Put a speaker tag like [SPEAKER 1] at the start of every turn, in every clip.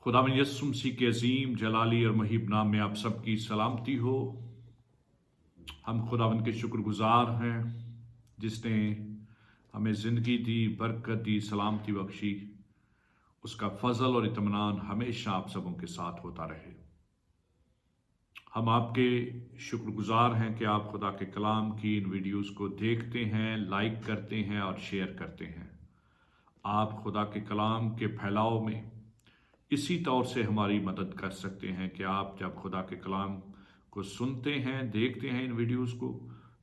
[SPEAKER 1] खुदावंद यीशु मसीह के अजीम जलाली और मुहीब नाम में आप सबकी सलामती हो। हम खुदावंद के शुक्रगुजार हैं जिसने हमें ज़िंदगी दी, बरकत दी, सलामती बख्शी। उसका फजल और इत्मीनान हमेशा आप सबों के साथ होता रहे। हम आपके शुक्रगुजार हैं कि आप खुदा के कलाम की इन वीडियोस को देखते हैं, लाइक करते हैं और शेयर करते हैं। आप खुदा के कलाम के फैलाव में इसी तौर से हमारी मदद कर सकते हैं कि आप जब खुदा के कलाम को सुनते हैं, देखते हैं इन वीडियोस को,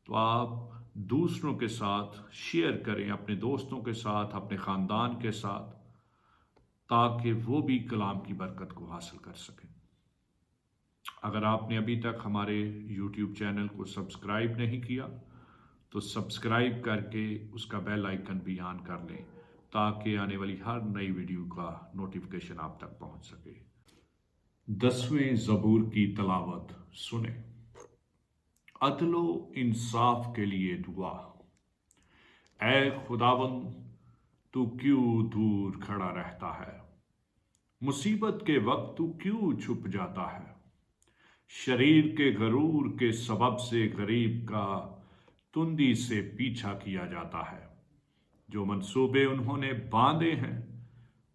[SPEAKER 1] तो आप दूसरों के साथ शेयर करें, अपने दोस्तों के साथ, अपने ख़ानदान के साथ, ताकि वो भी कलाम की बरकत को हासिल कर सकें। अगर आपने अभी तक हमारे YouTube चैनल को सब्सक्राइब नहीं किया तो सब्सक्राइब करके उसका बेल आइकन भी ऑन कर लें, ताकि आने वाली हर नई वीडियो का नोटिफिकेशन आप तक पहुंच सके। 10वें ज़बूर की तलावत सुने। अदलो इंसाफ के लिए दुआ। ऐ खुदावंद, तू क्यों दूर खड़ा रहता है? मुसीबत के वक्त तू क्यों छुप जाता है? शरीर के गरूर के सबब से गरीब का तुंदी से पीछा किया जाता है। जो मंसूबे उन्होंने बांधे हैं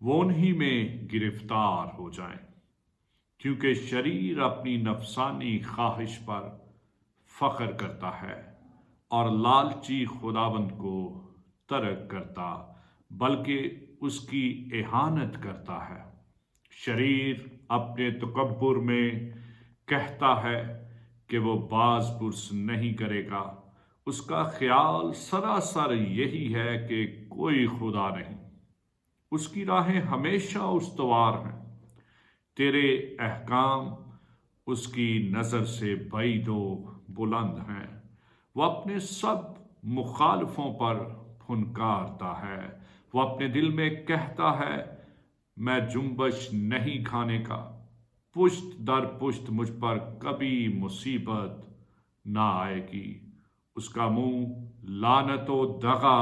[SPEAKER 1] वो उन्हीं में गिरफ्तार हो जाएं, क्योंकि शरीर अपनी नफसानी ख्वाहिश पर फख्र करता है और लालची खुदावंद को तर्क करता बल्कि उसकी इहानत करता है। शरीर अपने तकब्बुर में कहता है कि वो बाज पुरस नहीं करेगा। उसका ख्याल सरासर यही है कि कोई खुदा नहीं। उसकी राहें हमेशा उस्तवार हैं। तेरे अहकाम उसकी नज़र से बैदो बुलंद हैं। वो अपने सब मुखालफों पर फुनकारता है। वो अपने दिल में कहता है, मैं जुम्बश नहीं खाने का। पुश्त दर पुश्त मुझ पर कभी मुसीबत ना आएगी। उसका मुंह लानतो दगा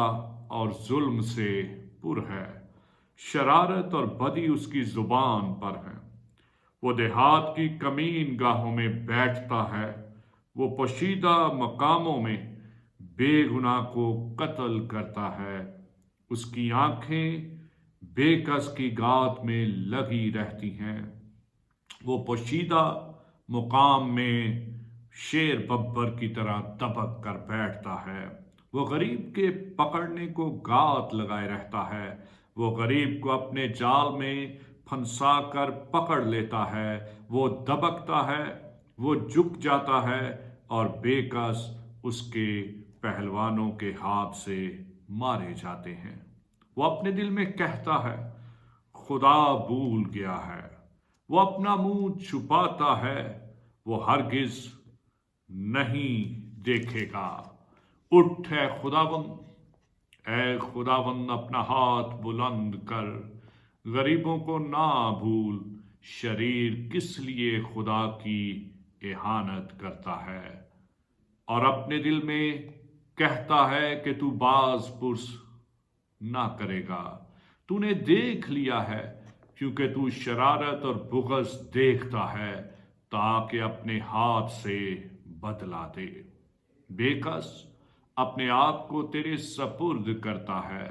[SPEAKER 1] और जुल्म से पुर है। शरारत और बदी उसकी जुबान पर है। वो देहात की कमीन गाहों में बैठता है। वो पोशीदा मकामों में बेगुनाह को कत्ल करता है। उसकी आंखें बेकस की गात में लगी रहती हैं। वो पोशीदा मुकाम में शेर बब्बर की तरह दबक कर बैठता है। वो गरीब के पकड़ने को गात लगाए रहता है। वो गरीब को अपने जाल में फंसा कर पकड़ लेता है। वो दबकता है, वो झुक जाता है और बेकस उसके पहलवानों के हाथ से मारे जाते हैं। वो अपने दिल में कहता है, खुदा भूल गया है। वो अपना मुंह छुपाता है, वो हरगिज नहीं देखेगा। उठ है खुदावंद, ऐ खुदावंद, अपना हाथ बुलंद कर। गरीबों को ना भूल। शरीर किस लिए खुदा की इहानत करता है और अपने दिल में कहता है कि तू बाज पुरस ना करेगा। तूने देख लिया है, क्योंकि तू शरारत और बुग़्ज़ देखता है, ताकि अपने हाथ से बदला दे। बेकस अपने आप को तेरे सपुर्द करता है।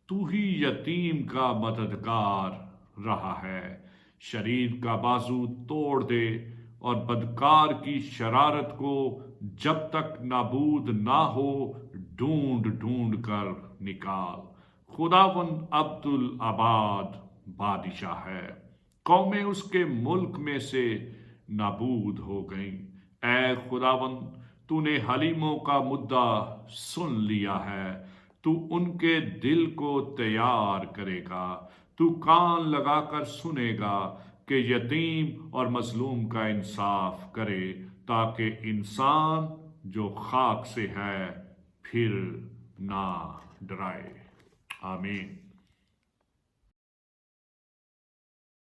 [SPEAKER 1] तू ही यतीम का मददगार रहा है। शरीर का बाजू तोड़ दे और बदकार की शरारत को जब तक नाबूद ना हो ढूंढ ढूंढ कर निकाल। खुदावंद अब्दुल आबाद बादशाह है। कौमें उसके मुल्क में से नाबूद हो गईं। ऐ खुदावंद, तूने हलीमों का मुद्दा सुन लिया है। तू उनके दिल को तैयार करेगा। तू कान लगाकर सुनेगा कि यतीम और मजलूम का इंसाफ करे, ताकि इंसान जो खाक से है फिर ना डराए। आमीन।